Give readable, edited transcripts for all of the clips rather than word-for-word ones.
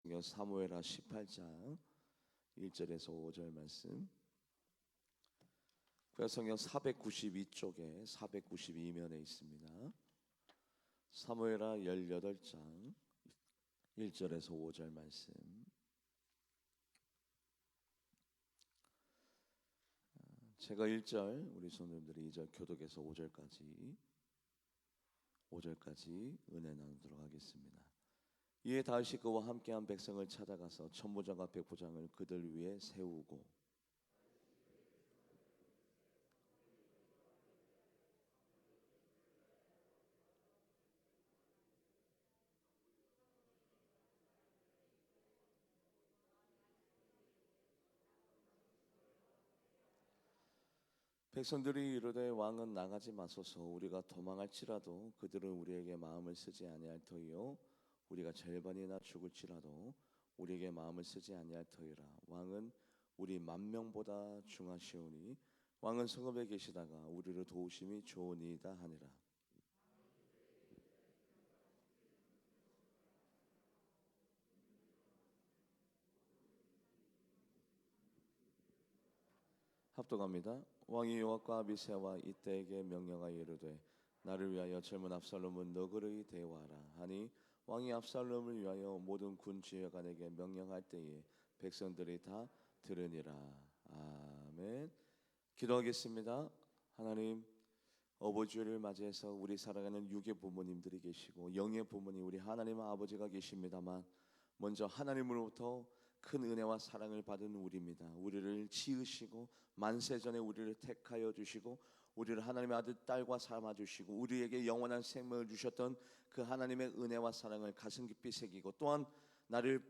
사무엘하 18장 1절에서 5절 말씀. 구약성경 492쪽에 492면에 있습니다. 사무엘하 18장 1절에서 5절 말씀. 제가 1절, 우리 성도님들이 2절 교독에서 5절까지 은혜 나누도록 하겠습니다. 이에 다윗이 그와 함께한 백성을 찾아가서 천부장과 백부장을 그들 위에 세우고 백성들이 이르되 왕은 나가지 마소서. 우리가 도망할지라도 그들은 우리에게 마음을 쓰지 아니할 터이요 우리가 절반이나 죽을지라도 우리에게 마음을 쓰지 아니할 터이라. 왕은 우리 만명보다 중하시오니 왕은 성읍에 계시다가 우리를 도우심이 좋으니이다 하니라. 합독합니다. 왕이 요압과 아비새와 이때에게 명령하여 이르되 나를 위하여 젊은 압살롬은 너그러이 대우하라 하니 왕이 압살롬을 위하여 모든 군 지휘관에게 명령할 때에 백성들이 다 들으니라. 아멘. 기도하겠습니다. 하나님, 어버이주일을 맞이해서 우리 살아가는 육의 부모님들이 계시고 영의 부모님 우리 하나님 아버지가 계십니다만 먼저 하나님으로부터 큰 은혜와 사랑을 받은 우리입니다. 우리를 지으시고 만세전에 우리를 택하여 주시고 우리를 하나님의 아들 딸과 삼아주시고 우리에게 영원한 생명을 주셨던 그 하나님의 은혜와 사랑을 가슴 깊이 새기고 또한 나를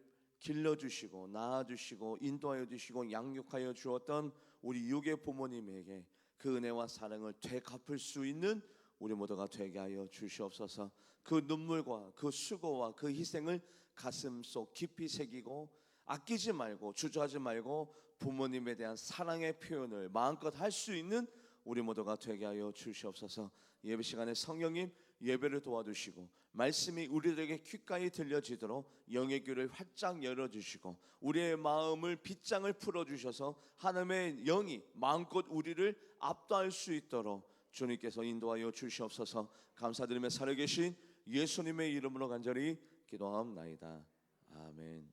길러주시고 낳아주시고 인도하여 주시고 양육하여 주었던 우리 육의 부모님에게 그 은혜와 사랑을 되갚을 수 있는 우리 모두가 되게 하여 주시옵소서. 그 눈물과 그 수고와 그 희생을 가슴속 깊이 새기고 아끼지 말고 주저하지 말고 부모님에 대한 사랑의 표현을 마음껏 할 수 있는 우리 모두가 되게 하여 주시옵소서. 예배 시간에 성령님 예배를 도와주시고 말씀이 우리들에게 귓가에 들려지도록 영의 귀를 활짝 열어주시고 우리의 마음을 빗장을 풀어주셔서 하나님의 영이 마음껏 우리를 압도할 수 있도록 주님께서 인도하여 주시옵소서. 감사드리며 살아계신 예수님의 이름으로 간절히 기도하옵나이다. 아멘.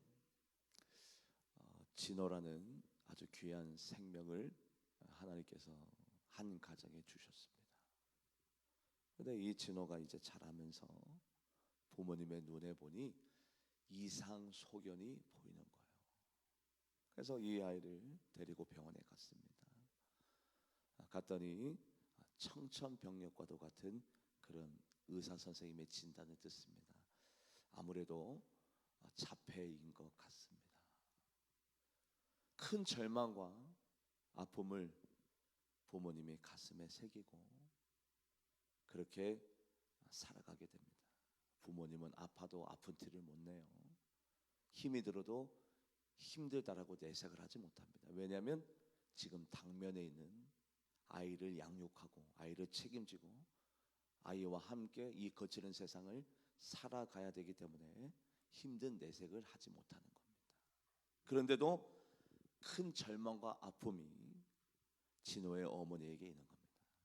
진호라는 아주 귀한 생명을 하나님께서 한 가정에 주셨습니다. 그런데 이 진호가 이제 자라면서 부모님의 눈에 보니 이상 소견이 보이는 거예요. 그래서 이 아이를 데리고 병원에 갔습니다. 갔더니 청천벽력과도 같은 그런 의사 선생님의 진단을 듣습니다. 아무래도 자폐인 것 같습니다. 큰 절망과 아픔을 부모님이 가슴에 새기고 그렇게 살아가게 됩니다. 부모님은 아파도 아픈 티를 못 내요. 힘이 들어도 힘들다라고 내색을 하지 못합니다. 왜냐하면 지금 당면에 있는 아이를 양육하고 아이를 책임지고 아이와 함께 이 거칠은 세상을 살아가야 되기 때문에 힘든 내색을 하지 못하는 겁니다. 그런데도 큰 절망과 아픔이 진호의 어머니에게 있는 겁니다.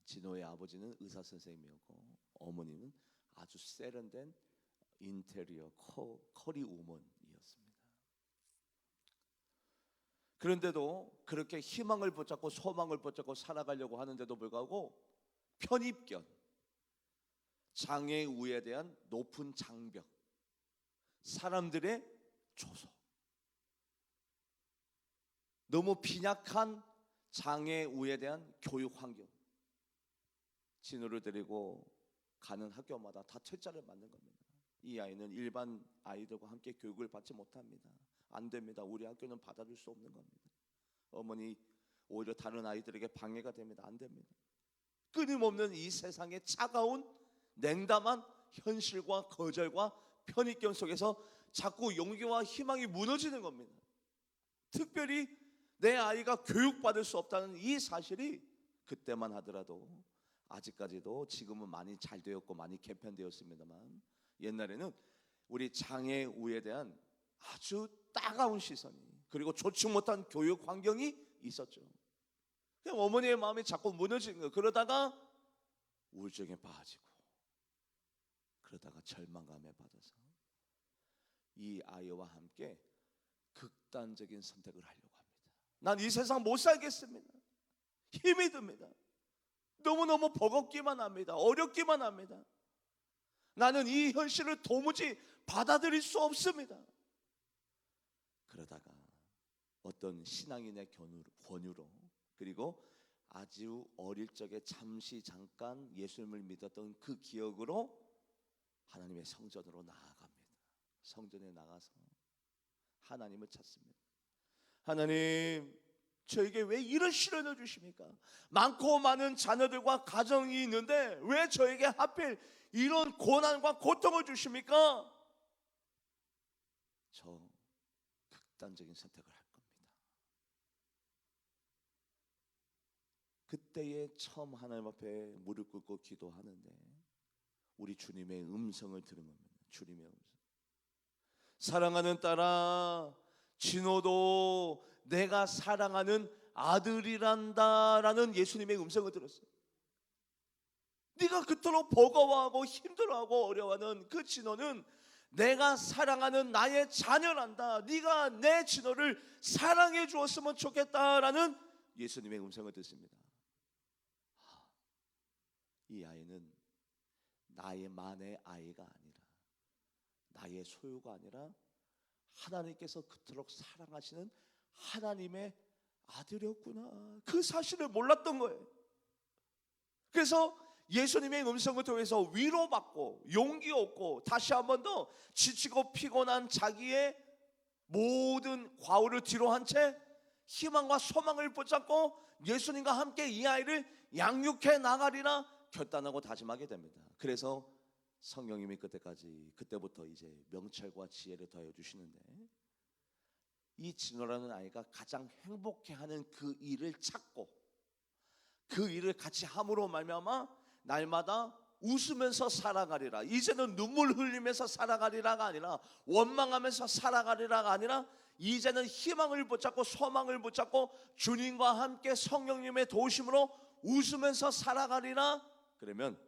진호의 아버지는 의사 선생님이었고 어머니는 아주 세련된 인테리어 커리 우먼이었습니다. 그런데도 그렇게 희망을 붙잡고 소망을 붙잡고 살아가려고 하는데도 불구하고 편입견, 장애우에 대한 높은 장벽, 사람들의 조소, 너무 빈약한 장애우에 대한 교육 환경, 진호를 데리고 가는 학교마다 다 퇴짜를 맞는 겁니다. 이 아이는 일반 아이들과 함께 교육을 받지 못합니다. 안 됩니다. 우리 학교는 받아줄 수 없는 겁니다. 어머니 오히려 다른 아이들에게 방해가 됩니다. 안 됩니다. 끊임없는 이 세상의 차가운 냉담한 현실과 거절과 편익견 속에서 자꾸 용기와 희망이 무너지는 겁니다. 특별히 내 아이가 교육받을 수 없다는 이 사실이 그때만 하더라도 아직까지도 지금은 많이 잘 되었고 많이 개편되었습니다만 옛날에는 우리 장애우에 대한 아주 따가운 시선이, 그리고 좋지 못한 교육 환경이 있었죠. 어머니의 마음이 자꾸 무너지는 거예요. 그러다가 우울증에 빠지고, 그러다가 절망감에 빠져서 이 아이와 함께 극단적인 선택을 하려고 합니다. 난 이 세상 못 살겠습니다. 힘이 듭니다. 너무너무 버겁기만 합니다. 어렵기만 합니다. 나는 이 현실을 도무지 받아들일 수 없습니다. 그러다가 어떤 신앙인의 권유로, 그리고 아주 어릴 적에 잠깐 예수님을 믿었던 그 기억으로 하나님의 성전으로 나아갑니다. 성전에 나가서 하나님을 찾습니다. 하나님, 저에게 왜 이런 시련을 주십니까? 많고 많은 자녀들과 가정이 있는데 왜 저에게 하필 이런 고난과 고통을 주십니까? 저 극단적인 선택을 할 겁니다. 그때에 처음 하나님 앞에 무릎 꿇고 기도하는데 우리 주님의 음성을 들은 겁니다. 주님의 음성. 사랑하는 딸아, 진호도 내가 사랑하는 아들이란다라는 예수님의 음성을 들었어요. 네가 그토록 버거워하고 힘들어하고 어려워하는 그 진호는 내가 사랑하는 나의 자녀란다. 네가 내 진호를 사랑해 주었으면 좋겠다라는 예수님의 음성을 듣습니다. 이 아이는 나의 만의 아이가 아니라, 나의 소유가 아니라 하나님께서 그토록 사랑하시는 하나님의 아들이었구나, 그 사실을 몰랐던 거예요. 그래서 예수님의 음성을 통해서 위로받고 용기 얻고 다시 한 번 더 지치고 피곤한 자기의 모든 과오를 뒤로 한 채 희망과 소망을 붙잡고 예수님과 함께 이 아이를 양육해 나가리라 결단하고 다짐하게 됩니다. 그래서 성령님이 그때부터 이제 명철과 지혜를 더해 주시는데, 이 진호라는 아이가 가장 행복해하는 그 일을 찾고 그 일을 같이 함으로 말미암아 날마다 웃으면서 살아가리라. 이제는 눈물 흘리면서 살아가리라가 아니라, 원망하면서 살아가리라가 아니라, 이제는 희망을 붙잡고 소망을 붙잡고 주님과 함께 성령님의 도우심으로 웃으면서 살아가리라. 그러면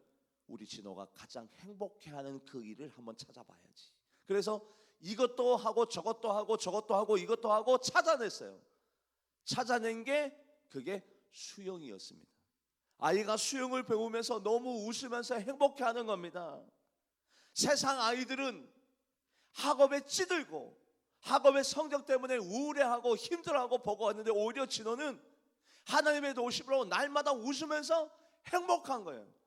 우리 진호가 가장 행복해하는 그 일을 한번 찾아봐야지. 그래서 이것도 하고 저것도 하고 저것도 하고 이것도 하고 찾아냈어요. 찾아낸 게 그게 수영이었습니다. 아이가 수영을 배우면서 너무 웃으면서 행복해하는 겁니다. 세상 아이들은 학업에 찌들고 학업의 성적 때문에 우울해하고 힘들어하고 버거웠는데, 오히려 진호는 하나님의 도우심으로 날마다 웃으면서 행복한 거예요.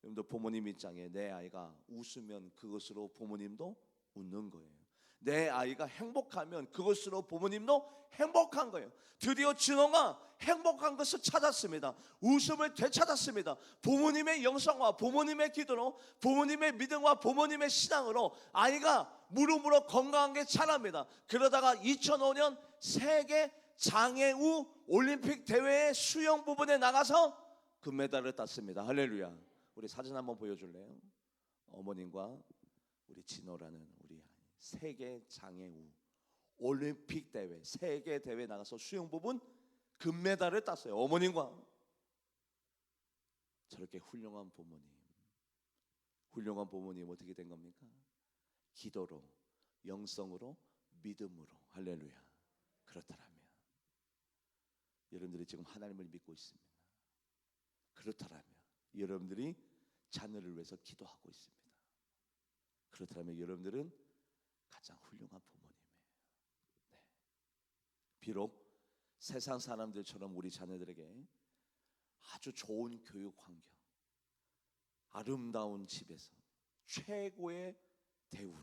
여러분들, 부모님 입장에 내 아이가 웃으면 그것으로 부모님도 웃는 거예요. 내 아이가 행복하면 그것으로 부모님도 행복한 거예요. 드디어 진호가 행복한 것을 찾았습니다. 웃음을 되찾았습니다. 부모님의 영성과 부모님의 기도로, 부모님의 믿음과 부모님의 신앙으로 아이가 무릎으로 건강하게 자랍니다. 그러다가 2005년 세계 장애우 올림픽 대회의 수영 부분에 나가서 금메달을 땄습니다. 할렐루야. 우리 사진 한번 보여줄래요? 어머님과 우리 진호라는 우리 아이, 세계 장애우 올림픽 대회, 세계 대회 나가서 수영 부분 금메달을 땄어요. 어머님과. 저렇게 훌륭한 부모님 어떻게 된 겁니까? 기도로, 영성으로, 믿음으로. 할렐루야. 그렇다라면 여러분들이 지금 하나님을 믿고 있습니다. 그렇다라면 여러분들이 자녀를 위해서 기도하고 있습니다. 그렇다면 여러분들은 가장 훌륭한 부모님이에요. 네. 비록 세상 사람들처럼 우리 자녀들에게 아주 좋은 교육 환경, 아름다운 집에서 최고의 대우로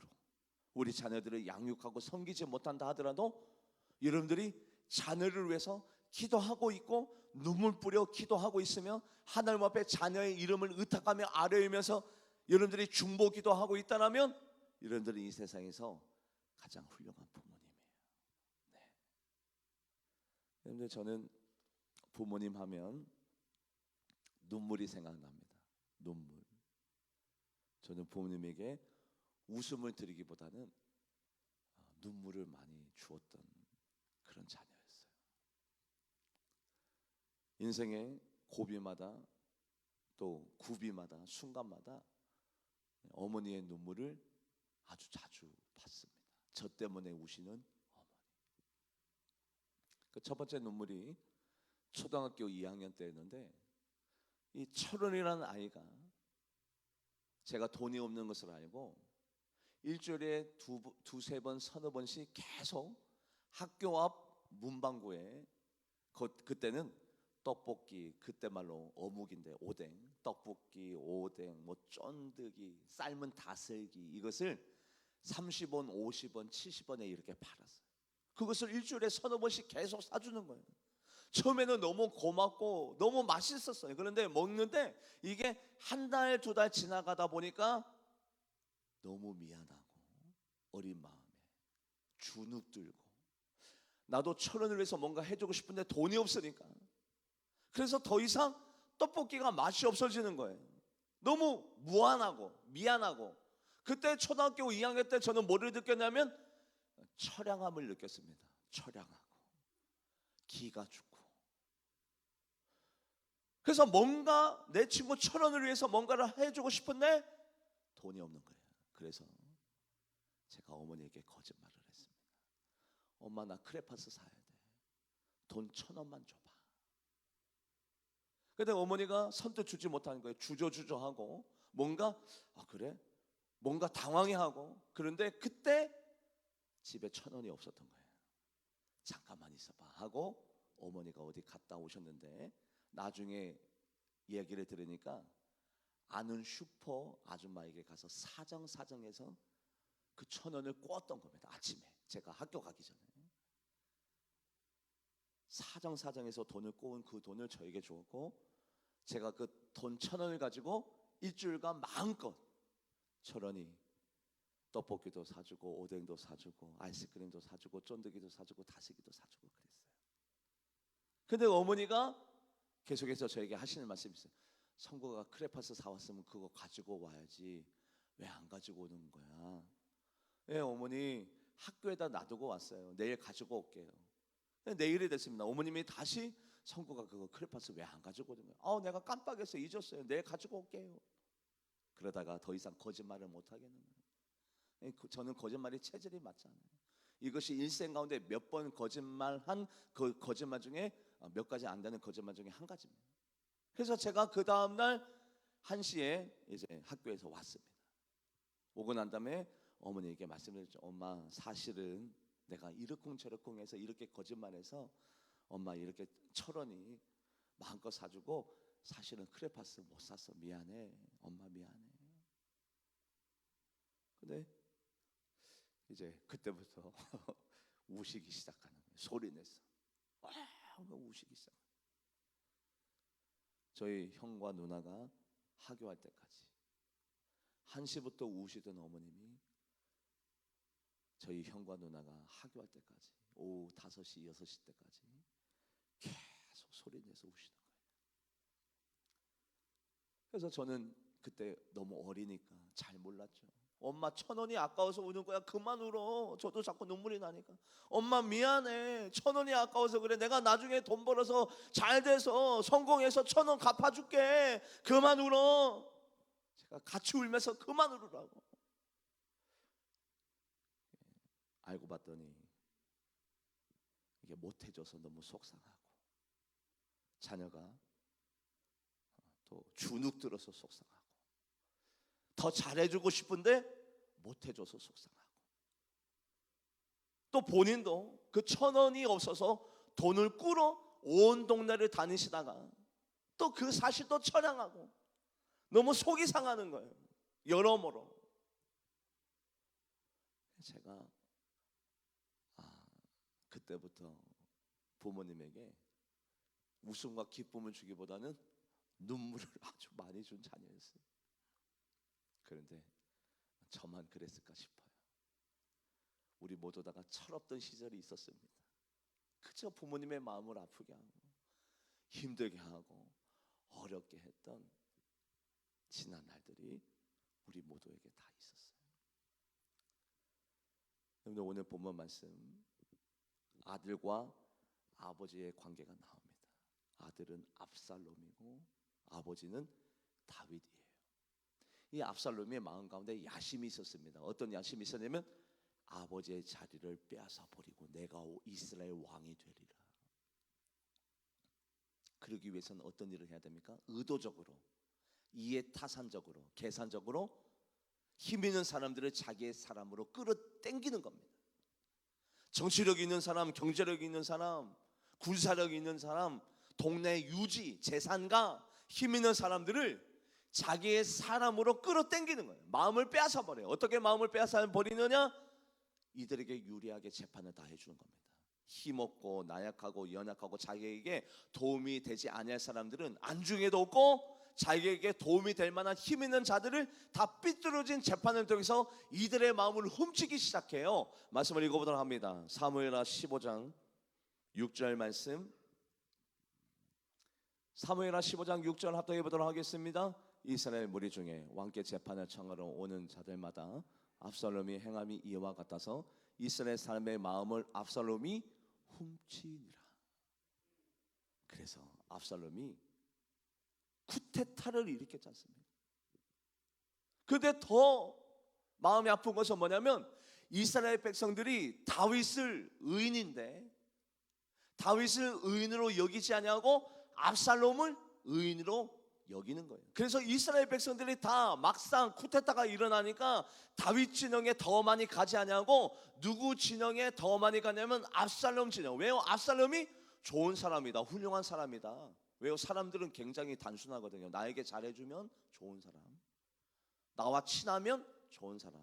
우리 자녀들을 양육하고 섬기지 못한다 하더라도, 여러분들이 자녀를 위해서 기도하고 있고 눈물 뿌려 기도하고 있으며 하나님 앞에 자녀의 이름을 의탁하며 아뢰면서 여러분들이 중보 기도하고 있다면, 여러분들은 이 세상에서 가장 훌륭한 부모님이에요. 네. 여러분들, 저는 부모님 하면 눈물이 생각납니다. 눈물. 저는 부모님에게 웃음을 드리기보다는 눈물을 많이 주었던 그런 자녀였어요. 인생의 고비마다 또 구비마다 순간마다 어머니의 눈물을 아주 자주 봤습니다. 저 때문에 우시는 어머니. 그 첫 번째 눈물이 초등학교 2학년 때였는데, 이 철원이라는 아이가 제가 돈이 없는 것을 알고 일주일에 두세 번, 서너 번씩 계속 학교 앞 문방구에, 그때는 떡볶이, 그때 말로 어묵인데 오뎅, 떡볶이, 오뎅, 뭐 쫀득이, 삶은 다슬기, 이것을 30원, 50원, 70원에 이렇게 팔았어요. 그것을 일주일에 서너 번씩 계속 사주는 거예요. 처음에는 너무 고맙고 너무 맛있었어요. 그런데 먹는데 이게 한 달, 두 달 지나가다 보니까 너무 미안하고 어린 마음에 주눅 들고, 나도 철원을 위해서 뭔가 해주고 싶은데 돈이 없으니까, 그래서 더 이상 떡볶이가 맛이 없어지는 거예요. 너무 무안하고 미안하고. 그때 초등학교 2학년 때 저는 뭐를 느꼈냐면 처량함을 느꼈습니다. 처량하고 기가 죽고. 그래서 뭔가 내 친구 철원을 위해서 뭔가를 해주고 싶은데 돈이 없는 거예요. 그래서 제가 어머니에게 거짓말을 했습니다. 엄마, 나 크레파스 사야 돼. 돈 1,000원만 줘봐. 근데 어머니가 선뜻 주지 못하는 거예요. 주저주저하고 뭔가 그래? 뭔가 당황해하고. 그런데 그때 집에 1,000원이 없었던 거예요. 잠깐만 있어봐 하고 어머니가 어디 갔다 오셨는데, 나중에 이야기를 들으니까 아는 슈퍼 아줌마에게 가서 사정사정해서 그 1,000원을 꿨던 겁니다. 아침에 제가 학교 가기 전에 사정사정해서 돈을 꼬은 그 돈을 저에게 주었고, 제가 그 돈 1,000원을 가지고 일주일간 마음껏 철원이 떡볶이도 사주고 오뎅도 사주고 아이스크림도 사주고 쫀득이도 사주고 다슬기도 사주고 그랬어요. 근데 어머니가 계속해서 저에게 하시는 말씀이 있어요. 성구가 크레파스 사왔으면 그거 가지고 와야지 왜 안 가지고 오는 거야? 네, 어머니 학교에다 놔두고 왔어요. 내일 가지고 올게요. 내일이 됐습니다. 어머님이 다시 성구가 그거 크레파스 왜 안 가지고 오는 거야? 내가 깜빡해서 잊었어요. 내일 가지고 올게요. 그러다가 더 이상 거짓말을 못 하겠는 거예요. 저는 거짓말이 체질이 맞잖아요. 이것이 일생 가운데 몇 번 거짓말한 그 거짓말 중에 몇 가지 안 되는 거짓말 중에 한 가지입니다. 그래서 제가 그 다음날 1시에 이제 학교에서 왔습니다. 오고 난 다음에 어머니에게 말씀드렸죠. 엄마, 사실은 내가 이러쿵저러쿵 해서 이렇게 거짓말해서 엄마 이렇게 철원이 마음껏 사주고 사실은 크레파스 못 샀어. 미안해. 엄마 미안해. 근데 이제 그때부터 우시기 시작하는 거예요. 소리내서 우시기 시작. 저희 형과 누나가 하교할 때까지 1시부터 우시던 어머님이 저희 형과 누나가 하교할 때까지 오후 5시, 6시 때까지 계속 소리내서 우시는 거예요. 그래서 저는 그때 너무 어리니까 잘 몰랐죠. 엄마 1,000원이 아까워서 우는 거야. 그만 울어. 저도 자꾸 눈물이 나니까. 엄마 미안해. 1,000원이 아까워서 그래. 내가 나중에 돈 벌어서 잘 돼서 성공해서 1,000원 갚아줄게. 그만 울어. 제가 같이 울면서 그만 울으라고. 알고 봤더니 이게 못해줘서 너무 속상하고, 자녀가 또 주눅 들어서 속상하고, 더 잘해주고 싶은데 못해줘서 속상하고, 또 본인도 그 1,000원이 없어서 돈을 꾸러 온 동네를 다니시다가 또 그 사실도 처량하고 너무 속이 상하는 거예요. 여러모로. 제가 그때부터 부모님에게 웃음과 기쁨을 주기보다는 눈물을 아주 많이 준 자녀였어요. 그런데 저만 그랬을까 싶어요. 우리 모두 다가 철없던 시절이 있었습니다. 그저 부모님의 마음을 아프게 하고 힘들게 하고 어렵게 했던 지난 날들이 우리 모두에게 다 있었어요. 여러분들 오늘 본문 말씀 아들과 아버지의 관계가 나옵니다. 아들은 압살롬이고 아버지는 다윗이에요. 이 압살롬의 마음 가운데 야심이 있었습니다. 어떤 야심이 있었냐면 아버지의 자리를 빼앗아 버리고 내가 이스라엘 왕이 되리라. 그러기 위해서는 어떤 일을 해야 됩니까? 의도적으로, 이해타산적으로, 계산적으로 힘 있는 사람들을 자기의 사람으로 끌어당기는 겁니다. 정치력 있는 사람, 경제력 있는 사람, 군사력 있는 사람, 동네 유지, 재산가, 힘 있는 사람들을 자기의 사람으로 끌어당기는 거예요. 마음을 빼앗아 버려요. 어떻게 마음을 빼앗아 버리느냐? 이들에게 유리하게 재판을 다 해주는 겁니다. 힘없고 나약하고 연약하고 자기에게 도움이 되지 아니할 사람들은 안중에도 없고 자기에게 도움이 될 만한 힘 있는 자들을 다 삐뚤어진 재판을 통해서 이들의 마음을 훔치기 시작해요. 말씀을 읽어보도록 합니다. 사무엘하 15장 6절 말씀, 사무엘하 15장 6절 합독해 보도록 하겠습니다. 이스라엘 무리 중에 왕께 재판을 청하러 오는 자들마다 압살롬이 행함이 이와 같아서 이스라엘 사람의 마음을 압살롬이 훔치니라. 그래서 압살롬이 쿠데타를 일으켰지 않습니까? 그런데 더 마음이 아픈 것은 뭐냐면 이스라엘 백성들이 다윗을 의인인데 다윗을 의인으로 여기지 아니하고 압살롬을 의인으로 여기는 거예요. 그래서 이스라엘 백성들이 다 막상 쿠데타가 일어나니까 다윗 진영에 더 많이 가지 아니하고 누구 진영에 더 많이 가냐면 압살롬 진영. 왜요? 압살롬이 좋은 사람이다, 훌륭한 사람이다. 왜요? 사람들은 굉장히 단순하거든요. 나에게 잘해주면 좋은 사람, 나와 친하면 좋은 사람,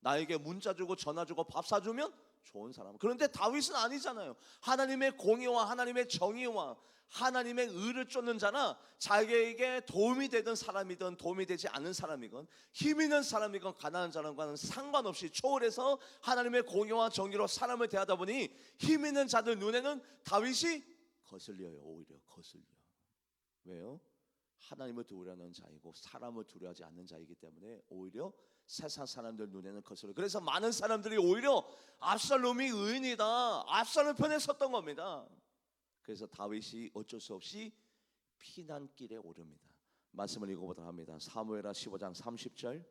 나에게 문자 주고 전화 주고 밥 사주면 좋은 사람. 그런데 다윗은 아니잖아요. 하나님의 공의와 하나님의 정의와 하나님의 의를 쫓는 자나 자기에게 도움이 되던 사람이든 도움이 되지 않는 사람이건 힘 있는 사람이건 가난한 사람과는 상관없이 초월해서 하나님의 공의와 정의로 사람을 대하다 보니 힘 있는 자들 눈에는 다윗이 거슬려요. 오히려 거슬려. 왜요? 하나님을 두려워하는 자이고 사람을 두려워하지 않는 자이기 때문에 오히려 세상 사람들 눈에는 거슬려. 그래서 많은 사람들이 오히려 압살롬이 의인이다, 압살롬 편에 섰던 겁니다. 그래서 다윗이 어쩔 수 없이 피난길에 오릅니다. 말씀을 읽어보도록 합니다. 사무엘하 15장 30절,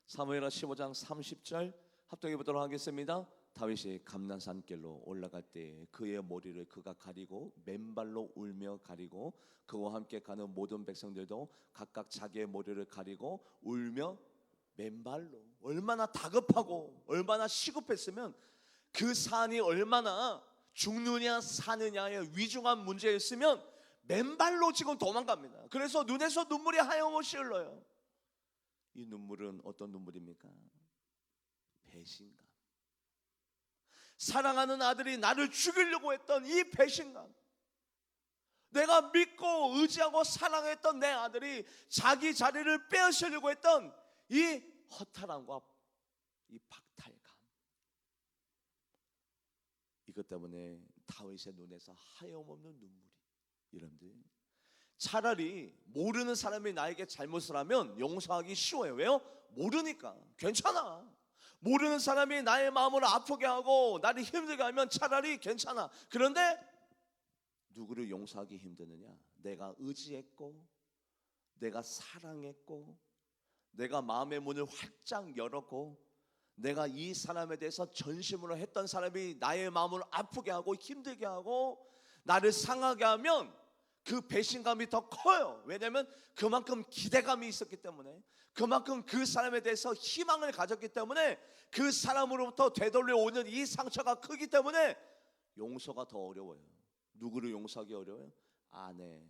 사무엘하 15장 30절 합독해 보도록 하겠습니다. 다윗이 감난산 길로 올라갈 때 그의 머리를 그가 가리고 맨발로 울며 가리고 그와 함께 가는 모든 백성들도 각각 자기의 머리를 가리고 울며 맨발로. 얼마나 다급하고 얼마나 시급했으면 그 산이 얼마나 죽느냐 사느냐의 위중한 문제였으면 맨발로 지금 도망갑니다. 그래서 눈에서 눈물이 하염없이 흘러요. 이 눈물은 어떤 눈물입니까? 배신감. 사랑하는 아들이 나를 죽이려고 했던 이 배신감, 내가 믿고 의지하고 사랑했던 내 아들이 자기 자리를 빼앗으려고 했던 이 허탈함과 이 박탈감, 이것 때문에 다윗의 눈에서 하염없는 눈물이. 여러분들, 차라리 모르는 사람이 나에게 잘못을 하면 용서하기 쉬워요. 왜요? 모르니까 괜찮아. 모르는 사람이 나의 마음을 아프게 하고 나를 힘들게 하면 차라리 괜찮아. 그런데 누구를 용서하기 힘드느냐? 내가 의지했고 내가 사랑했고 내가 마음의 문을 활짝 열었고 내가 이 사람에 대해서 전심으로 했던 사람이 나의 마음을 아프게 하고 힘들게 하고 나를 상하게 하면 그 배신감이 더 커요. 왜냐하면 그만큼 기대감이 있었기 때문에, 그만큼 그 사람에 대해서 희망을 가졌기 때문에, 그 사람으로부터 되돌려 오는 이 상처가 크기 때문에 용서가 더 어려워요. 누구를 용서하기 어려워요? 아내,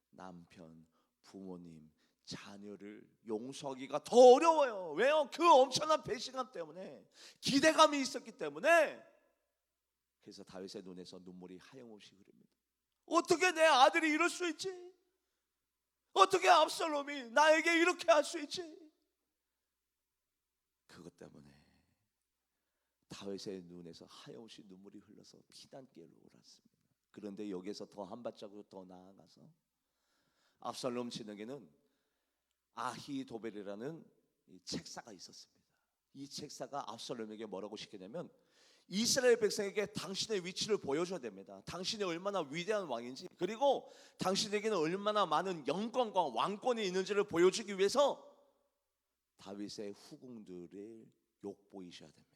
남편, 부모님, 자녀를 용서하기가 더 어려워요. 왜요? 그 엄청난 배신감 때문에, 기대감이 있었기 때문에. 그래서 다윗의 눈에서 눈물이 하염없이 흐릅니다. 어떻게 내 아들이 이럴 수 있지? 어떻게 압살롬이 나에게 이렇게 할 수 있지? 그것 때문에 다윗의 눈에서 하염없이 눈물이 흘러서 피난길로 옳았습니다. 그런데 여기에서 더 한 발자국 더 나아가서 압살롬 진영에는 아히도벨이라는 책사가 있었습니다. 이 책사가 압살롬에게 뭐라고 시키냐면 이스라엘 백성에게 당신의 위치를 보여줘야 됩니다. 당신이 얼마나 위대한 왕인지, 그리고 당신에게는 얼마나 많은 영광과 왕권이 있는지를 보여주기 위해서 다윗의 후궁들을 욕보이셔야 됩니다.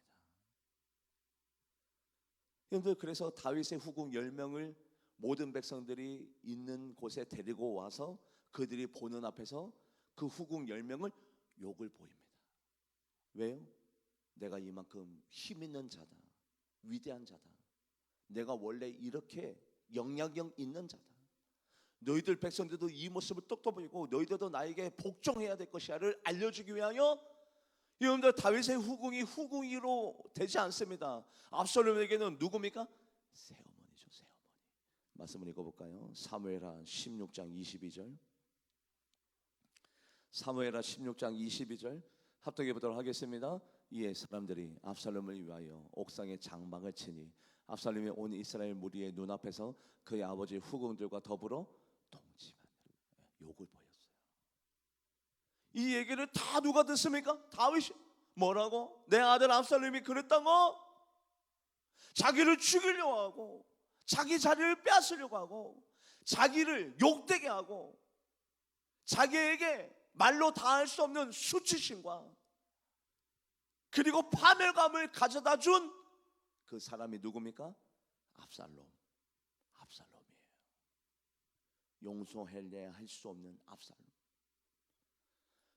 여러분들, 그래서 다윗의 후궁 10명을 모든 백성들이 있는 곳에 데리고 와서 그들이 보는 앞에서 그 후궁 10명을 욕을 보입니다. 왜요? 내가 이만큼 힘 있는 자다, 위대한 자다, 내가 원래 이렇게 영향력 있는 자다, 너희들 백성들도 이 모습을 똑똑 보이고 너희들도 나에게 복종해야 될 것이야를 알려주기 위하여, 여러분들, 다윗의 후궁이 후궁이로 되지 않습니다. 압살롬에게는 누굽니까? 새어머니죠, 새어머니. 말씀을 읽어볼까요? 사무엘하 16장 22절. 사무엘하 16장 22절 합독해 보도록 하겠습니다. 이에 사람들이 압살롬을 위하여 옥상에 장막을 치니 압살롬이 온 이스라엘 무리의 눈앞에서 그의 아버지 후궁들과 더불어 동침하는 욕을 보였어요. 이 얘기를 다 누가 듣습니까? 다윗이. 뭐라고? 내 아들 압살롬이 그랬다고? 자기를 죽이려고 하고, 자기 자리를 빼앗으려고 하고, 자기를 욕되게 하고, 자기에게 말로 다 할 수 없는 수치심과 그리고 파멸감을 가져다 준 그 사람이 누굽니까? 압살롬. 압살롬이에요. 용서할래 할 수 없는 압살롬.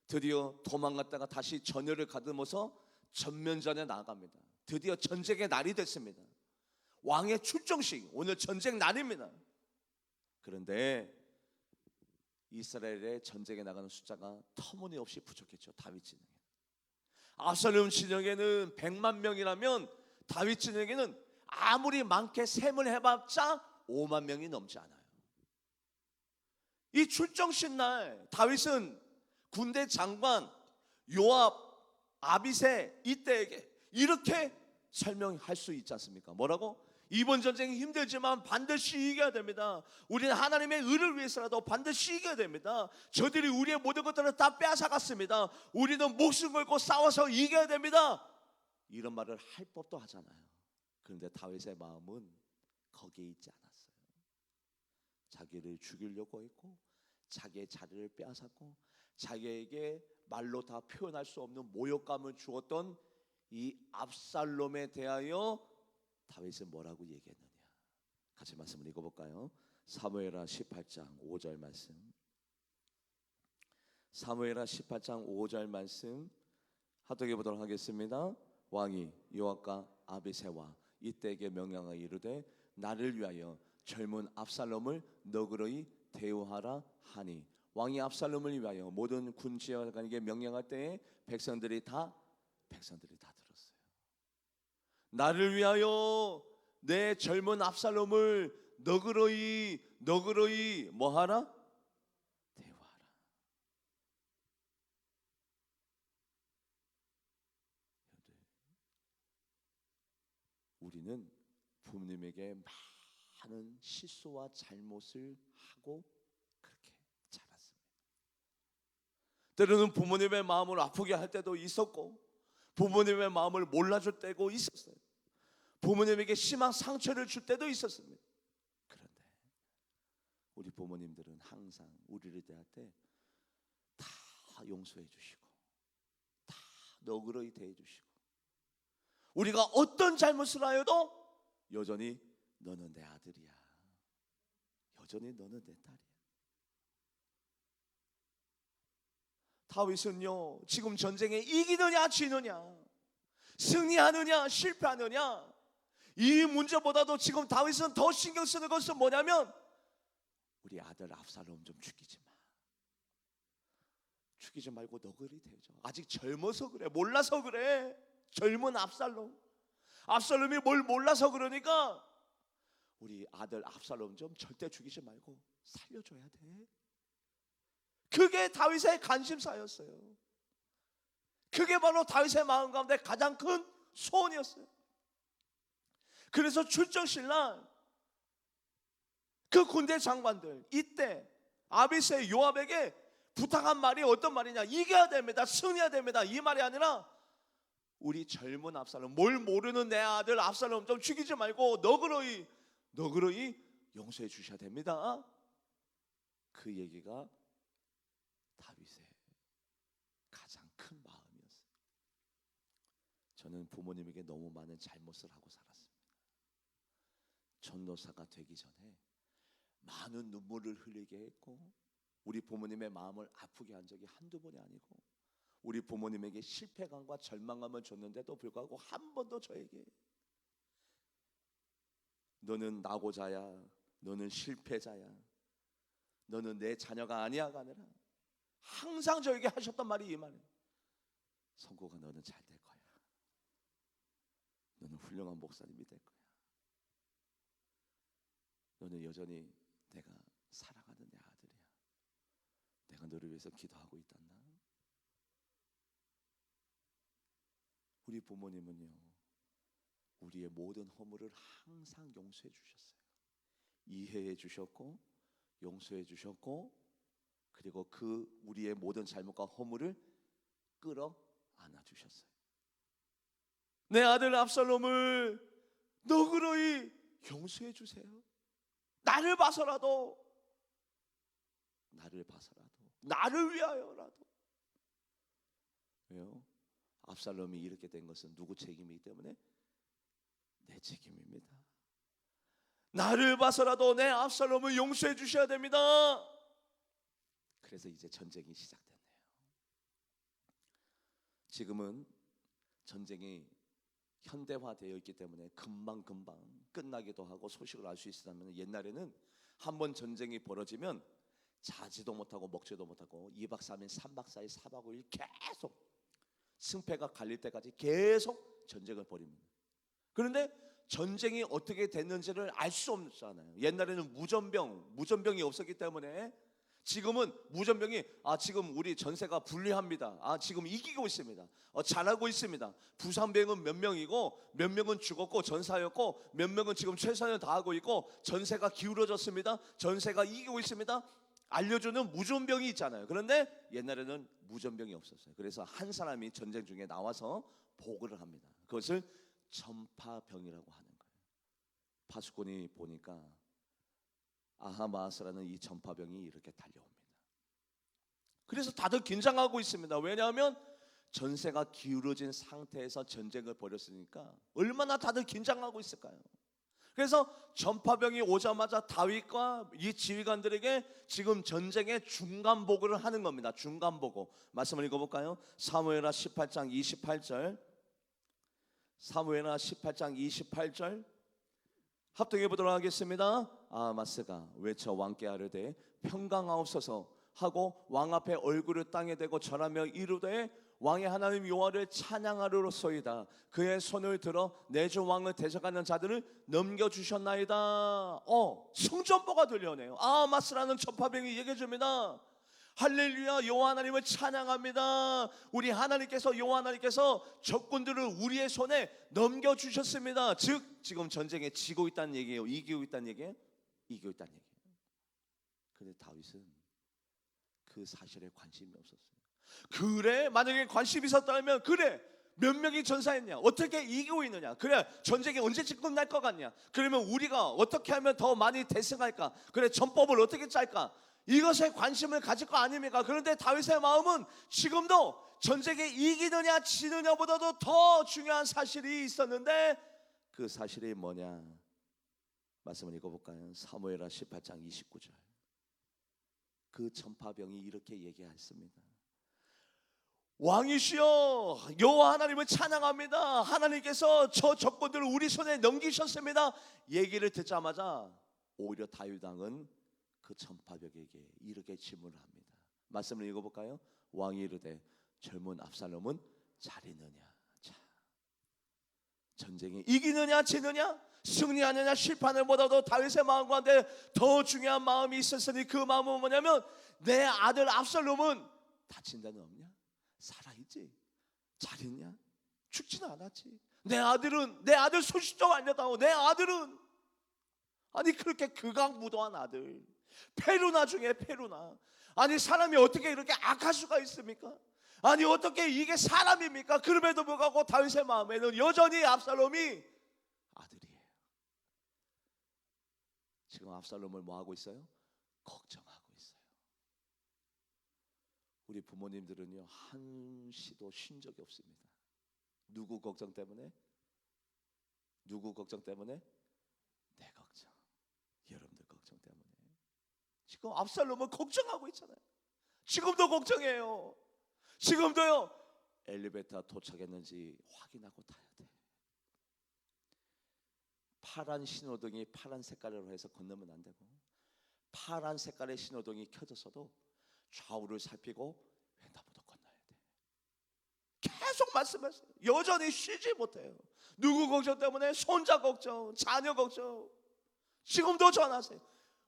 드디어 도망갔다가 다시 전열을 가듬어서 전면전에 나아갑니다. 드디어 전쟁의 날이 됐습니다. 왕의 출정식, 오늘 전쟁 날입니다. 그런데 이스라엘의 전쟁에 나가는 숫자가 터무니없이 부족했죠. 다윗 진영에. 압살롬 진영에는 100만 명이라면 다윗 진영에는 아무리 많게 셈을 해봤자 5만 명이 넘지 않아요. 이 출정식 날 다윗은 군대 장관 요압, 아비새 이때에게 이렇게 설명할 수 있지 않습니까? 뭐라고? 이번 전쟁이 힘들지만 반드시 이겨야 됩니다. 우리는 하나님의 의를 위해서라도 반드시 이겨야 됩니다. 저들이 우리의 모든 것들을 다 빼앗아갔습니다. 우리는 목숨 걸고 싸워서 이겨야 됩니다. 이런 말을 할 법도 하잖아요. 그런데 다윗의 마음은 거기에 있지 않았어요. 자기를 죽이려고 했고, 자기의 자리를 빼앗았고, 자기에게 말로 다 표현할 수 없는 모욕감을 주었던 이 압살롬에 대하여 다윗은 뭐라고 얘기했느냐? 같이 말씀을 읽어볼까요? 사무엘하 18장 5절 말씀. 사무엘하 18장 5절 말씀 합독해 보도록 하겠습니다. 왕이 요압과 아비새와 이때에게 명령하여 이르되 나를 위하여 젊은 압살롬을 너그러이 대우하라 하니, 왕이 압살롬을 위하여 모든 군 지휘관에게 명령할 때에 백성들이 다 들었어요. 나를 위하여 내 젊은 압살롬을 너그러이 뭐하라? 대우하라. 우리는 부모님에게 많은 실수와 잘못을 하고 그렇게 자랐습니다. 때로는 부모님의 마음을 아프게 할 때도 있었고, 부모님의 마음을 몰라줄 때도 있었어요. 부모님에게 심한 상처를 줄 때도 있었습니다. 그런데 우리 부모님들은 항상 우리를 대할 때 다 용서해 주시고, 다 너그러이 대해 주시고, 우리가 어떤 잘못을 하여도 여전히 너는 내 아들이야, 여전히 너는 내 딸이야. 다윗은요, 지금 전쟁에 이기느냐 지느냐, 승리하느냐 실패하느냐, 이 문제보다도 지금 다윗은 더 신경 쓰는 것은 뭐냐면, 우리 아들 압살롬 좀 죽이지 마. 죽이지 말고 너그러이 대해줘. 아직 젊어서 그래, 몰라서 그래. 젊은 압살롬이 뭘 몰라서 그러니까 우리 아들 압살롬 좀 절대 죽이지 말고 살려줘야 돼. 그게 다윗의 관심사였어요. 그게 바로 다윗의 마음 가운데 가장 큰 소원이었어요. 그래서 출정식 날 그 군대 장관들, 이때 아비새 요압에게 부탁한 말이 어떤 말이냐? 이겨야 됩니다, 승리해야 됩니다, 이 말이 아니라 우리 젊은 압살롬, 뭘 모르는 내 아들 압살롬 좀 죽이지 말고 너그러이 용서해 주셔야 됩니다. 그 얘기가 다윗의 가장 큰 마음이었어요. 저는 부모님에게 너무 많은 잘못을 하고 살았습니다. 전도사가 되기 전에 많은 눈물을 흘리게 했고, 우리 부모님의 마음을 아프게 한 적이 한두 번이 아니고, 우리 부모님에게 실패감과 절망감을 줬는데도 불구하고 한 번도 저에게 너는 낙오자야, 너는 실패자야, 너는 내 자녀가 아니야가 아니라 항상 저에게 하셨던 말이 이 말이에요. 성구가 너는 잘 될 거야. 너는 훌륭한 목사님이 될 거야. 너는 여전히 내가 사랑하는 내 아들이야. 내가 너를 위해서 기도하고 있단다. 우리 부모님은요, 우리의 모든 허물을 항상 용서해 주셨어요. 이해해 주셨고 용서해 주셨고, 그리고 그 우리의 모든 잘못과 허물을 끌어 안아 주셨어요. 내 아들 압살롬을 너그러이 용서해 주세요. 나를 봐서라도 나를 위하여라도. 왜요? 압살롬이 이렇게 된 것은 누구 책임이기 때문에? 내 책임입니다. 나를 봐서라도 내 압살롬을 용서해 주셔야 됩니다. 그래서 이제 전쟁이 시작됐네요. 지금은 전쟁이 현대화되어 있기 때문에 금방 끝나기도 하고 소식을 알 수 있다면, 옛날에는 한번 전쟁이 벌어지면 자지도 못하고 먹지도 못하고 2박 3일 3박 4일 4박 5일 계속 승패가 갈릴 때까지 계속 전쟁을 벌입니다. 그런데 전쟁이 어떻게 됐는지를 알 수 없잖아요. 옛날에는 무전병이 없었기 때문에, 지금은 무전병이 지금 우리 전세가 불리합니다. 지금 이기고 있습니다. 잘하고 있습니다. 부상병은 몇 명이고 몇 명은 죽었고 전사였고 몇 명은 지금 최선을 다하고 있고 전세가 기울어졌습니다. 전세가 이기고 있습니다. 알려주는 무전병이 있잖아요. 그런데 옛날에는 무전병이 없었어요. 그래서 한 사람이 전쟁 중에 나와서 보고를 합니다. 그것을 전파병이라고 하는 거예요. 파수꾼이 보니까 아하마스라는 이 전파병이 이렇게 달려옵니다. 그래서 다들 긴장하고 있습니다. 왜냐하면 전세가 기울어진 상태에서 전쟁을 벌였으니까 얼마나 다들 긴장하고 있을까요? 그래서 전파병이 오자마자 다윗과 이 지휘관들에게 지금 전쟁의 중간 보고를 하는 겁니다. 중간 보고. 말씀을 읽어볼까요? 사무엘하 18장 28절. 사무엘하 18장 28절 합독해 보도록 하겠습니다. 아마스가 외쳐 왕께 아뢰되 평강하옵소서 하고 왕 앞에 얼굴을 땅에 대고 절하며 이르되 왕의 하나님 여호와를 찬양하리로소이다. 그의 손을 들어 내 주 왕을 대적하는 자들을 넘겨주셨나이다. 승전보가 들려오네요. 아마스라는 전파병이 얘기해 줍니다. 할렐루야, 여호와 하나님을 찬양합니다. 우리 하나님께서, 여호와 하나님께서 적군들을 우리의 손에 넘겨주셨습니다. 즉 지금 전쟁에 지고 있다는 얘기예요. 이기고 있다는 얘기예요. 이기고 있다는 얘기예요. 그런데 다윗은 그 사실에 관심이 없었어요. 그래, 만약에 관심이 있었다면 그래, 몇 명이 전사했냐, 어떻게 이기고 있느냐, 그래 전쟁이 언제쯤 끝날 것 같냐, 그러면 우리가 어떻게 하면 더 많이 대승할까, 그래 전법을 어떻게 짤까, 이것에 관심을 가질 거 아닙니까? 그런데 다윗의 마음은 지금도 전쟁에 이기느냐 지느냐보다도 더 중요한 사실이 있었는데, 그 사실이 뭐냐? 말씀을 읽어볼까요? 사무엘하 18장 29절. 그 전파병이 이렇게 얘기했습니다. 왕이시여, 여호와 하나님을 찬양합니다. 하나님께서 저 적군들을 우리 손에 넘기셨습니다. 얘기를 듣자마자 오히려 다윗 왕은 그 전파병에게 이렇게 질문을 합니다. 말씀을 읽어볼까요? 왕이 이르되 젊은 압살롬은 잘 있느냐? 자, 전쟁에 이기느냐 지느냐, 승리하느냐 실패하느냐보다도 다윗의 마음 가운데 더 중요한 마음이 있었으니, 그 마음은 뭐냐면 내 아들 압살롬은 다친 데는 없냐? 살아있지? 잘 있냐? 죽지는 않았지? 내 아들 소식도 알렸다고. 내 아들은, 아니 그렇게 극악무도한 아들, 페루나 중에 페루나, 아니 사람이 어떻게 이렇게 악할 수가 있습니까? 아니 어떻게 이게 사람입니까? 그럼에도 불구하고 다윗의 마음에는 여전히 압살롬이 아들이에요. 지금 압살롬을 뭐 하고 있어요? 걱정하고 있어요. 우리 부모님들은요 한시도 쉰 적이 없습니다. 누구 걱정 때문에? 누구 걱정 때문에? 내 걱정, 여러분들 걱정 때문에. 지금 압살롬은 걱정하고 있잖아요. 지금도 걱정해요. 지금도요. 엘리베이터 도착했는지 확인하고 타야 돼. 파란 신호등이 파란 색깔로 해서 건너면 안 되고, 파란 색깔의 신호등이 켜졌어도 좌우를 살피고 횡단보도 건너야 돼. 계속 말씀하세요. 여전히 쉬지 못해요. 누구 걱정 때문에? 손자 걱정, 자녀 걱정. 지금도 전하세요.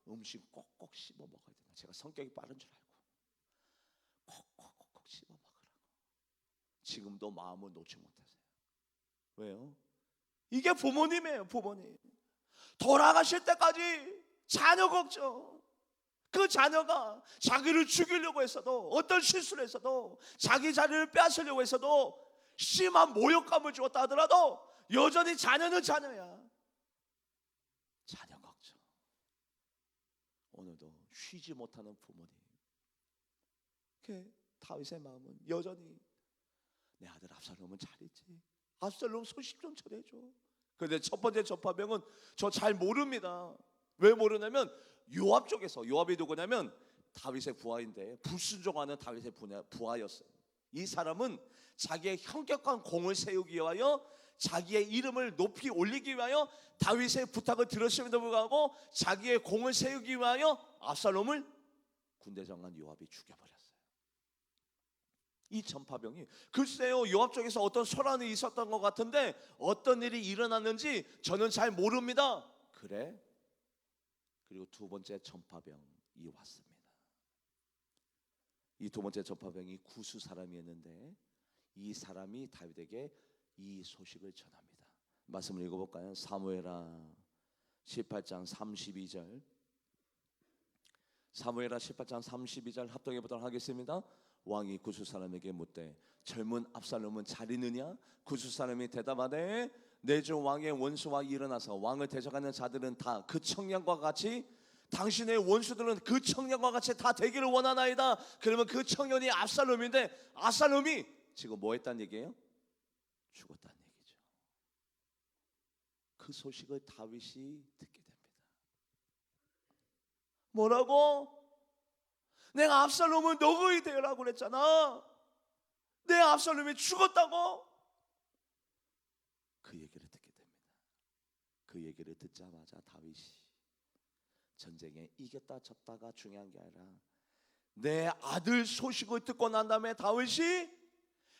음식 꼭꼭 씹어 먹어야 된다. 제가 성격이 빠른 줄 알고 꼭꼭 씹어 먹으라고. 지금도 마음을 놓지 못하세요. 왜요? 이게 부모님이에요. 부모님 돌아가실 때까지 자녀 걱정. 그 자녀가 자기를 죽이려고 했어도, 어떤 실수를 했어도, 자기 자리를 빼앗으려고 했어도, 심한 모욕감을 주었다 하더라도 여전히 자녀는 자녀야. 자녀 걱정. 오늘도 쉬지 못하는 부모님. 다윗의 마음은 여전히 내 아들 압살롬은 잘 있지. 압살롬 소식 좀 전해줘. 그런데 첫 번째 전파병은 저 잘 모릅니다. 왜 모르냐면 요압 쪽에서, 요압이 누구냐면 다윗의 부하인데 불순종하는 다윗의 부하였어요. 이 사람은 자기의 현격한 공을 세우기 위하여, 자기의 이름을 높이 올리기 위하여 다윗의 부탁을 들었음에도 불구하고 자기의 공을 세우기 위하여 압살롬을 군대 장관 요압이 죽여버렸어요. 이 전파병이 글쎄요 요압 쪽에서 어떤 소란이 있었던 것 같은데 어떤 일이 일어났는지 저는 잘 모릅니다. 그래? 그리고 두 번째 전파병이 왔습니다. 이 두 번째 전파병이 구수 사람이었는데 이 사람이 다윗에게 이 소식을 전합니다. 말씀을 읽어볼까요? 사무엘하 18장 32절. 사무엘하 18장 32절 합독해 보도록 하겠습니다. 왕이 구수 사람에게 묻되 젊은 압살롬은 잘 있느냐? 구수 사람이 대답하되 내 주 왕의 원수와 일어나서 왕을 대적하는 자들은 다 그 청년과 같이, 당신의 원수들은 그 청년과 같이 다 되기를 원하나이다. 그러면 그 청년이 압살롬인데 압살롬이 지금 뭐 했다는 얘기예요? 죽었다는 얘기죠. 그 소식을 다윗이 듣게 됩니다. 뭐라고? 내가 압살롬을 너의 대라고 그랬잖아. 내 압살롬이 죽었다고? 그 얘기를 듣게 됩니다. 그 얘기를 듣자마자 다윗이 전쟁에 이겼다 졌다가 중요한 게 아니라 내 아들 소식을 듣고 난 다음에 다윗이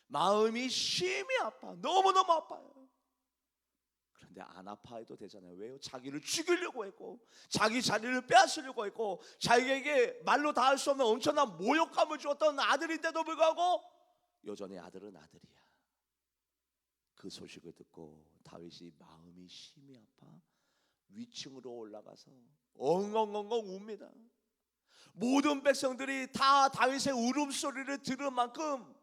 마음이 심히 아파. 너무너무 아파요. 그런데 안 아파해도 되잖아요. 왜요? 자기를 죽이려고 했고, 자기 자리를 빼앗으려고 했고, 자기에게 말로 다 할 수 없는 엄청난 모욕감을 주었던 아들인데도 불구하고 여전히 아들은 아들이야. 그 소식을 듣고 다윗이 마음이 심히 아파 위층으로 올라가서 엉엉엉엉 웁니다. 모든 백성들이 다 다윗의 울음소리를 들은 만큼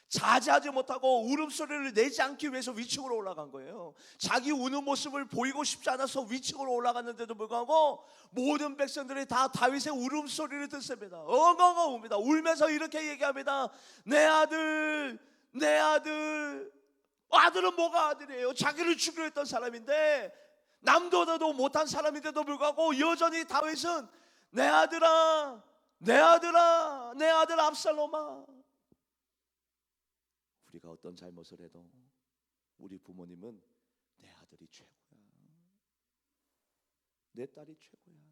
자제하지 못하고 울음소리를 내지 않기 위해서 위층으로 올라간 거예요. 자기 우는 모습을 보이고 싶지 않아서 위층으로 올라갔는데도 불구하고 모든 백성들이 다 다윗의 울음소리를 듣습니다. 엉엉엉 웁니다. 울면서 이렇게 얘기합니다. 내 아들, 내 아들. 아들은 뭐가 아들이에요? 자기를 죽이려 했던 사람인데, 남도도 못한 사람인데도 불구하고 여전히 다윗은 내 아들아, 내 아들아, 내 아들 압살롬아. 우리가 어떤 잘못을 해도 우리 부모님은 내 아들이 최고야, 내 딸이 최고야.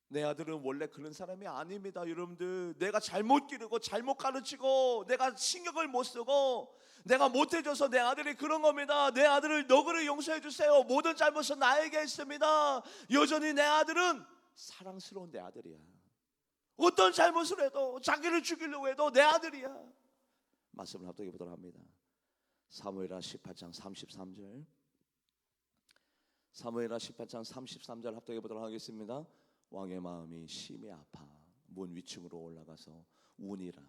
내 아들은 원래 그런 사람이 아닙니다. 여러분들, 내가 잘못 기르고 잘못 가르치고 내가 신경을 못 쓰고 내가 못해줘서 내 아들이 그런 겁니다. 내 아들을 너그러 용서해 주세요. 모든 잘못은 나에게 있습니다. 여전히 내 아들은 사랑스러운 내 아들이야. 어떤 잘못을 해도, 자기를 죽이려고 해도 내 아들이야. 말씀을 합독해 보도록 합니다. 사무엘하 18장 33절. 사무엘하 18장 33절 합독해 보도록 하겠습니다. 왕의 마음이 심히 아파 문 위층으로 올라가서 우니라.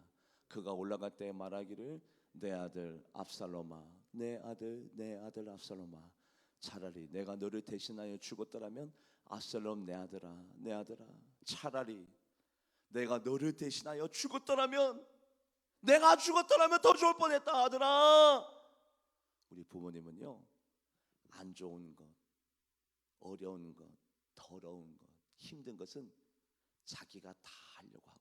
그가 올라갈 때 말하기를 내 아들 압살롬아, 내 아들 압살롬아, 차라리 내가 너를 대신하여 죽었더라면 압살롬 내 아들아, 차라리 내가 너를 대신하여 죽었더라면, 내가 죽었더라면 더 좋을 뻔했다 아들아. 우리 부모님은요, 안 좋은 것, 어려운 것, 더러운 것, 힘든 것은 자기가 다 하려고 하고,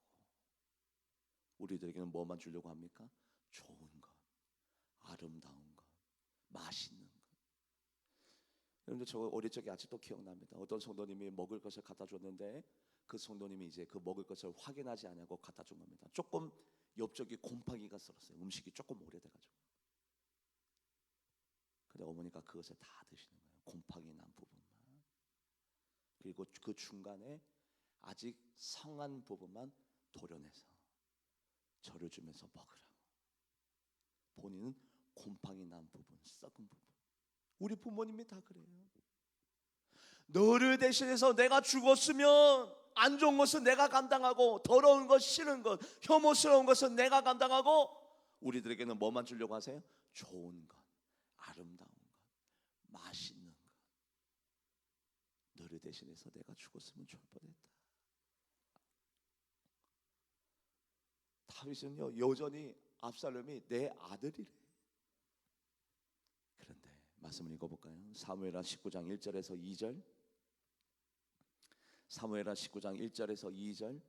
우리들에게는 뭐만 주려고 합니까? 좋은 것, 아름다운 것, 맛있는 것. 여러분들, 저 어릴 적에 아직도 기억납니다. 어떤 성도님이 먹을 것을 갖다 줬는데 그 성도님이 이제 그 먹을 것을 확인하지 않고 갖다 준 겁니다. 조금 옆쪽이 곰팡이가 썰었어요. 음식이 조금 오래돼가지고. 근데 어머니가 그것을 다 드시는 거예요. 곰팡이 난 부분만. 그리고 그 중간에 아직 성한 부분만 도려내서 저를 주면서 먹으라고. 본인은 곰팡이 난 부분, 썩은 부분. 우리 부모님이 다 그래요. 너를 대신해서 내가 죽었으면 안 좋은 것은 내가 감당하고, 더러운 것, 싫은 것, 혐오스러운 것은 내가 감당하고, 우리들에게는 뭐만 주려고 하세요? 좋은 것, 아름다운 것, 맛있는 것. 너를 대신해서 내가 죽었으면 좋을 뻔했다. 다윗은요, 여전히 압살롬이 내 아들이래. 그런데 말씀을 읽어볼까요? 사무엘하 19장 1절에서 2절. 사무엘하 19장 1절에서 2절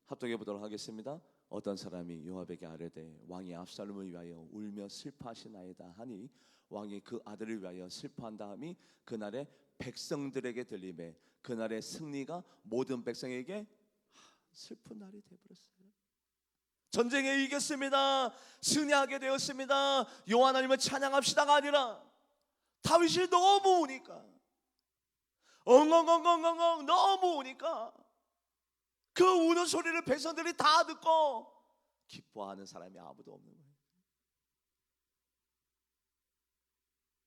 합독해 보도록 하겠습니다. 어떤 사람이 요압에게 아뢰되 왕이 압살롬을 위하여 울며 슬퍼하시나이다 하니, 왕이 그 아들을 위하여 슬퍼한 다음이 그날의 백성들에게 들리매 그날의 승리가 모든 백성에게 슬픈 날이 되어버렸어요. 전쟁에 이겼습니다. 승리하게 되었습니다. 여호와 하나님을 찬양합시다가 아니라 다윗이 너무 우니까, 엉엉엉엉엉엉 너무 우니까 그 우는 소리를 백성들이 다 듣고 기뻐하는 사람이 아무도 없는 거예요.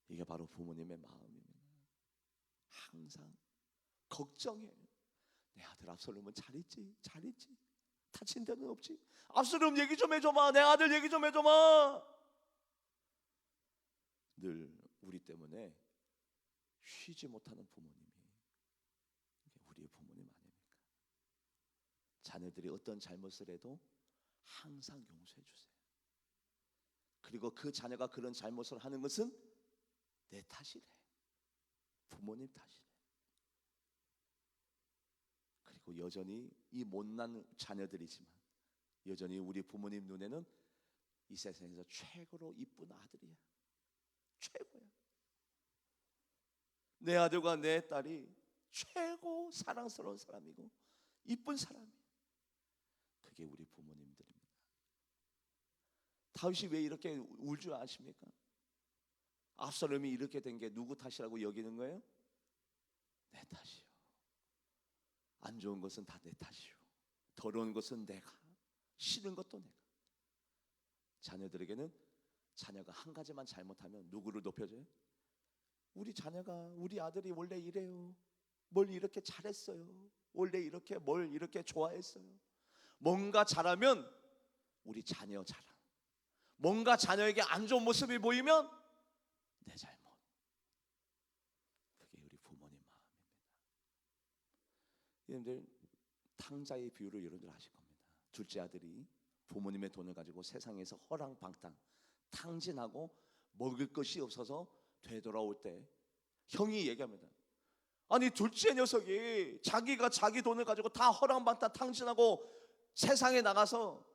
이게 바로 부모님의 마음입니다. 항상 걱정해요. 내 아들 압살롬은 잘 있지? 다친 데는 없지? 압살롬 얘기 좀 해줘봐. 내 아들 얘기 좀 해줘봐. 늘 우리 때문에 쉬지 못하는 부모님이 우리의 부모님 아닙니까? 자녀들이 어떤 잘못을 해도 항상 용서해 주세요. 그리고 그 자녀가 그런 잘못을 하는 것은 내 탓이래, 부모님 탓이래. 그리고 여전히 이 못난 자녀들이지만 여전히 우리 부모님 눈에는 이 세상에서 최고로 이쁜 아들이야, 최고야. 내 아들과 내 딸이 최고 사랑스러운 사람이고 이쁜 사람이야. 그게 우리 부모님들입니다. 다윗이 왜 이렇게 울 줄 아십니까? 압살롬이 이렇게 된 게 누구 탓이라고 여기는 거예요? 내 탓이요. 안 좋은 것은 다 내 탓이요. 더러운 것은 내가, 싫은 것도 내가. 자녀들에게는 자녀가 한 가지만 잘못하면 누구를 높여줘요? 우리 자녀가, 우리 아들이 원래 이래요. 뭘 이렇게 잘했어요. 원래 이렇게 뭘 이렇게 좋아했어요. 뭔가 잘하면 우리 자녀 자랑, 뭔가 자녀에게 안 좋은 모습이 보이면 내 잘못. 그게 우리 부모님 마음입니다. 여러분들, 탕자의 비유를 여러분들 아실 겁니다. 둘째 아들이 부모님의 돈을 가지고 세상에서 허랑방탕 탕진하고 먹을 것이 없어서 되돌아올 때 형이 얘기합니다. 아니, 둘째 녀석이 자기가 자기 돈을 가지고 다 허랑방탕 탕진하고 세상에 나가서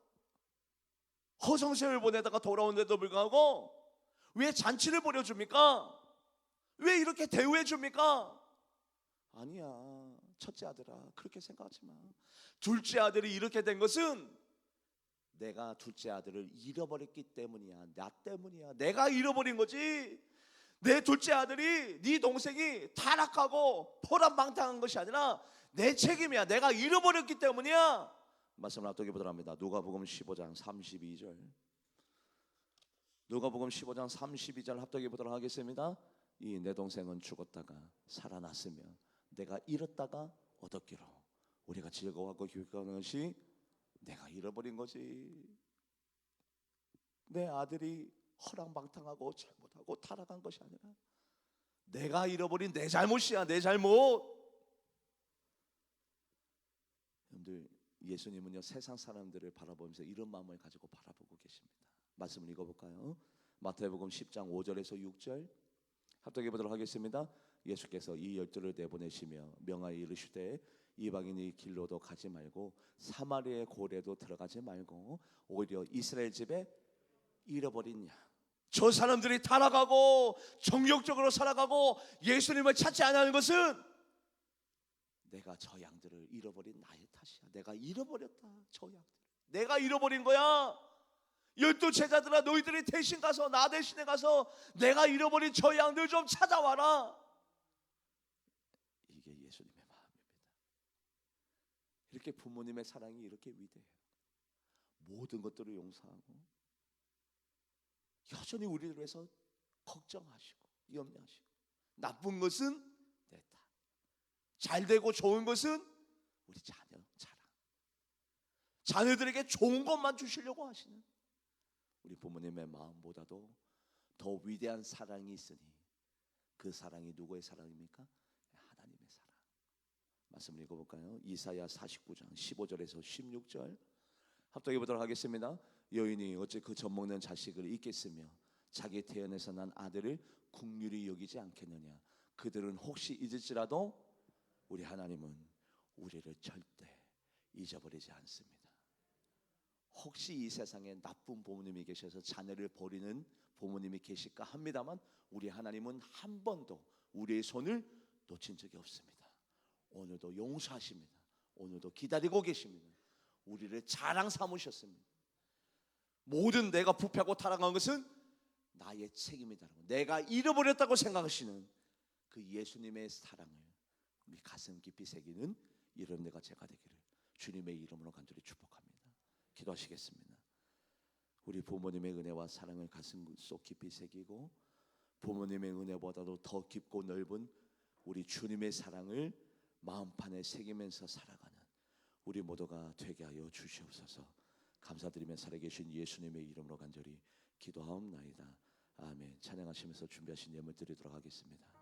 허송세월 보내다가 돌아오는데도 불구하고 왜 잔치를 벌여줍니까? 왜 이렇게 대우해 줍니까? 아니야, 첫째 아들아, 그렇게 생각하지 마. 둘째 아들이 이렇게 된 것은 내가 둘째 아들을 잃어버렸기 때문이야. 나 때문이야. 내가 잃어버린 거지. 내 둘째 아들이, 네 동생이 타락하고 포란방탕한 것이 아니라 내 책임이야. 내가 잃어버렸기 때문이야. 말씀을 합독해 보도록 합니다. 누가복음 15장 32절. 누가복음 15장 32절 합독해 보도록 하겠습니다. 이 내 동생은 죽었다가 살아났으며 내가 잃었다가 얻었기로 우리가 즐거워하고 기뻐하는 것이 내가 잃어버린 거지. 내 아들이 허랑방탕하고 잘못하고 타락한 것이 아니라 내가 잃어버린 내 잘못이야. 내 잘못. 여러분들, 예수님은요 세상 사람들을 바라보면서 이런 마음을 가지고 바라보고 계십니다. 말씀을 읽어볼까요? 마태복음 10장 5절에서 6절 합독해 보도록 하겠습니다. 예수께서 이 열두를 내보내시며 명하여 이르시되 이방인의 길로도 가지 말고 사마리아의 고래도 들어가지 말고 오히려 이스라엘 집에 잃어버린 양, 저 사람들이 타락하고 정욕적으로 살아가고 예수님을 찾지 않는 것은 내가 저 양들을 잃어버린 나의 탓이야. 내가 잃어버렸다. 저 양들 내가 잃어버린 거야. 12 제자들아, 너희들이 대신 가서, 나 대신에 가서 내가 잃어버린 저 양들 좀 찾아와라. 이게 예수님의 마음입니다. 이렇게 부모님의 사랑이 이렇게 위대해요. 모든 것들을 용서하고 여전히 우리를 위해서 걱정하시고 염려하시고, 나쁜 것은 내 탓, 잘 되고 좋은 것은 우리 자녀 자랑, 자녀들에게 좋은 것만 주시려고 하시는 우리 부모님의 마음보다도 더 위대한 사랑이 있으니 그 사랑이 누구의 사랑입니까? 하나님의 사랑. 말씀을 읽어볼까요? 이사야 49장 15절에서 16절 합독해 보도록 하겠습니다. 여인이 어찌 그 젖먹는 자식을 잊겠으며 자기 태연에서 난 아들을 긍휼히 여기지 않겠느냐. 그들은 혹시 잊을지라도 우리 하나님은 우리를 절대 잊어버리지 않습니다. 혹시 이 세상에 나쁜 부모님이 계셔서 자녀를 버리는 부모님이 계실까 합니다만 우리 하나님은 한 번도 우리의 손을 놓친 적이 없습니다. 오늘도 용서하십니다. 오늘도 기다리고 계십니다. 우리를 자랑 삼으셨습니다. 모든 내가 부패하고 타락한 것은 나의 책임이다라고, 내가 잃어버렸다고 생각하시는 그 예수님의 사랑을 우리 가슴 깊이 새기는 이런 내가 제가 되기를 주님의 이름으로 간절히 축복합니다. 기도하시겠습니다. 우리 부모님의 은혜와 사랑을 가슴 속 깊이 새기고 부모님의 은혜보다도 더 깊고 넓은 우리 주님의 사랑을 마음판에 새기면서 살아가는 우리 모두가 되게 하여 주시옵소서. 감사드리며 살아계신 예수님의 이름으로 간절히 기도하옵나이다. 아멘. 찬양하시면서 준비하신 예물 드리도록 하겠습니다.